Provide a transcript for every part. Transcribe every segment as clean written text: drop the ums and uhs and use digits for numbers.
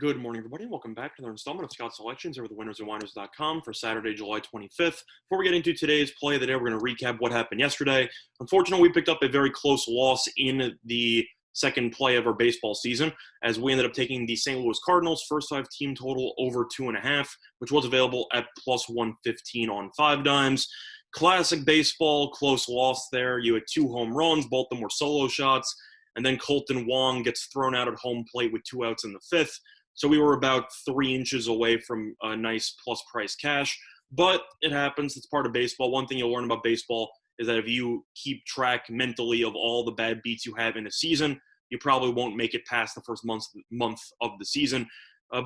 Good morning, everybody. Welcome back to another installment of Scout Selections over at winnersandwhiners.com for Saturday, July 25th. Before we get into today's play of the day, we're going to recap what happened yesterday. Unfortunately, we picked up a very close loss in the second play of our baseball season, as we ended up taking the St. Louis Cardinals first five team total over 2.5, which was available at plus 115 on 5 dimes. Classic baseball, close loss there. You had two home runs, both of them were solo shots, and then Colton Wong gets thrown out at home plate with 2 outs in the fifth. So we were about 3 inches away from a nice plus price cash, but it happens. It's part of baseball. One thing you'll learn about baseball is that if you keep track mentally of all the bad beats you have in a season, you probably won't make it past the first month of the season.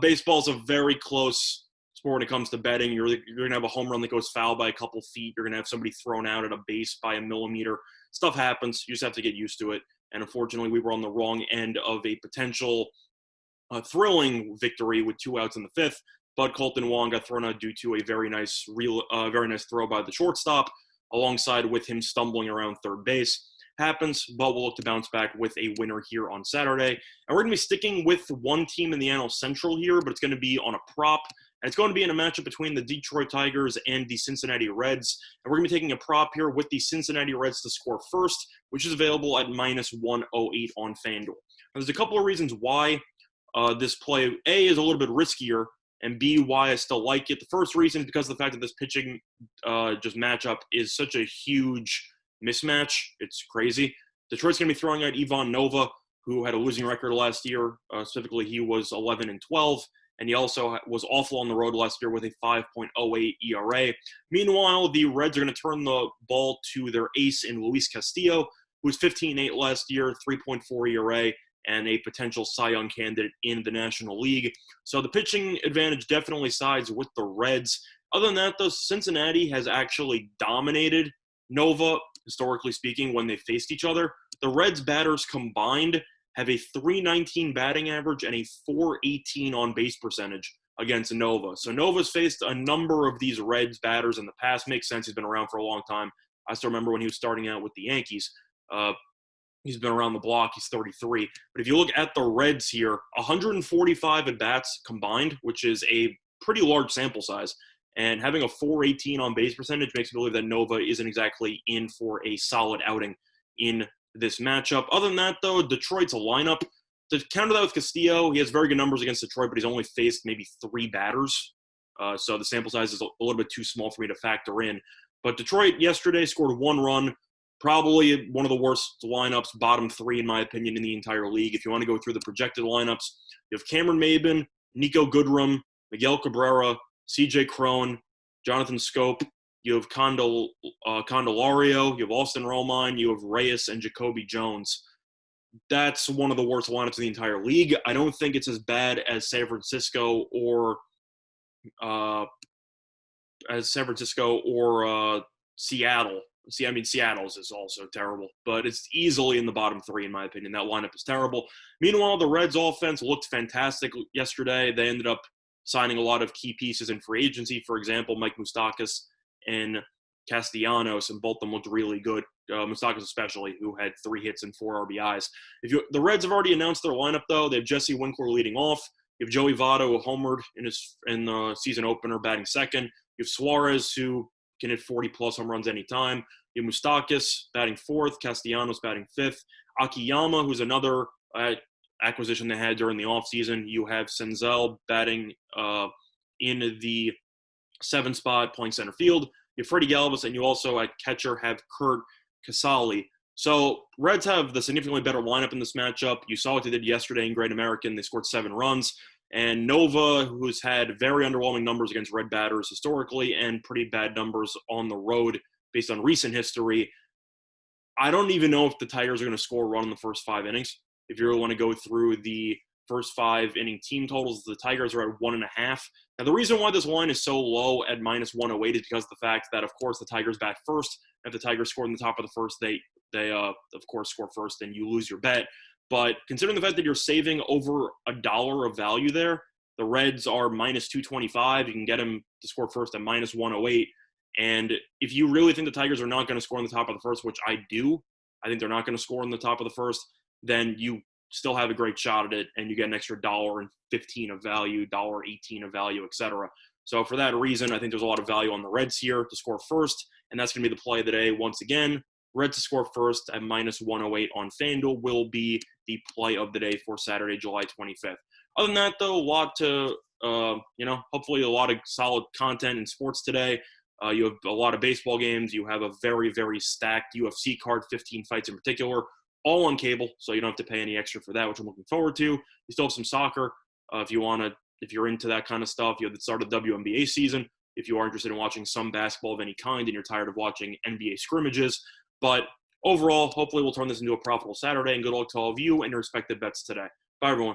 Baseball is a very close sport when it comes to betting. You're going to have a home run that goes foul by a couple feet. You're going to have somebody thrown out at a base by a millimeter. Stuff happens. You just have to get used to it. And unfortunately, we were on the wrong end of a potential thrilling victory with 2 outs in the fifth, but Colton Wong got thrown out due to a very nice throw by the shortstop, alongside with him stumbling around third base. Happens, but we'll look to bounce back with a winner here on Saturday. And we're going to be sticking with one team in the NL Central here, but it's going to be on a prop. And it's going to be in a matchup between the Detroit Tigers and the Cincinnati Reds. And we're going to be taking a prop here with the Cincinnati Reds to score first, which is available at minus 108 on FanDuel. Now, there's a couple of reasons why this play, A, is a little bit riskier, and B, why I still like it. The first reason is because of the fact that this pitching just matchup is such a huge mismatch. It's crazy. Detroit's going to be throwing out Ivan Nova, who had a losing record last year. Specifically, he was 11-12, and he also was awful on the road last year with a 5.08 ERA. Meanwhile, the Reds are going to turn the ball to their ace in Luis Castillo, who was 15-8 last year, 3.4 ERA, and a potential Cy Young candidate in the National League. So the pitching advantage definitely sides with the Reds. Other than that, though, Cincinnati has actually dominated Nova, historically speaking, when they faced each other. The Reds batters combined have a 319 batting average and a 418 on-base percentage against Nova. So Nova's faced a number of these Reds batters in the past. Makes sense. He's been around for a long time. I still remember when he was starting out with the Yankees. He's been around the block. He's 33. But if you look at the Reds here, 145 at-bats combined, which is a pretty large sample size. And having a 418 on-base percentage makes me believe that Nova isn't exactly in for a solid outing in this matchup. Other than that, though, Detroit's lineup, to counter that with Castillo, he has very good numbers against Detroit, but he's only faced maybe 3 batters. So the sample size is a little bit too small for me to factor in. But Detroit yesterday scored 1 run. Probably one of the worst lineups, bottom 3 in my opinion, in the entire league. If you want to go through the projected lineups, you have Cameron Maybin, Nico Goodrum, Miguel Cabrera, CJ Cron, Jonathan Scope. You have Candelario. You have Austin Romine. You have Reyes and Jacoby Jones. That's one of the worst lineups in the entire league. I don't think it's as bad as San Francisco or Seattle. Seattle's is also terrible, but it's easily in the bottom 3, in my opinion. That lineup is terrible. Meanwhile, the Reds' offense looked fantastic yesterday. They ended up signing a lot of key pieces in free agency. For example, Mike Moustakas and Castellanos, and both of them looked really good. Moustakas especially, who had 3 hits and 4 RBIs. The Reds have already announced their lineup, though. They have Jesse Winkler leading off. You have Joey Votto, who homered in the season opener, batting second. You have Suarez, who can hit 40-plus home runs anytime. You have Moustakas batting 4th, Castellanos batting 5th. Akiyama, who's another acquisition they had during the offseason. You have Senzel batting in the 7th spot, playing center field. You have Freddie Galvis, and you also at catcher have Kurt Casali. So Reds have the significantly better lineup in this matchup. You saw what they did yesterday in Great American. They scored 7 runs. And Nova, who's had very underwhelming numbers against Red batters historically and pretty bad numbers on the road based on recent history, I don't even know if the Tigers are going to score a run in the first 5 innings. If you really want to go through the first 5-inning team totals, the Tigers are at 1.5. Now, the reason why this line is so low at minus 108 is because of the fact that, of course, the Tigers bat first. If the Tigers score in the top of the first, they of course, score first, and you lose your bet. But considering the fact that you're saving over $1 of value there, the Reds are minus 225. You can get them to score first at minus 108. And if you really think the Tigers are not going to score in the top of the first, which I do, I think they're not going to score in the top of the first, then you still have a great shot at it, and you get an extra $1.15 of value, $1.18 of value, etc. So for that reason, I think there's a lot of value on the Reds here to score first, and that's going to be the play of the day once again. Reds to score first at minus 108 on FanDuel will be the play of the day for Saturday, July 25th. Other than that, though, a lot to, hopefully a lot of solid content in sports today. You have a lot of baseball games. You have a very, very stacked UFC card, 15 fights in particular, all on cable, so you don't have to pay any extra for that, which I'm looking forward to. You still have some soccer if you're into that kind of stuff. You have the start of the WNBA season if you are interested in watching some basketball of any kind and you're tired of watching NBA scrimmages. But overall, hopefully we'll turn this into a profitable Saturday, and good luck to all of you and your respective bets today. Bye, everyone.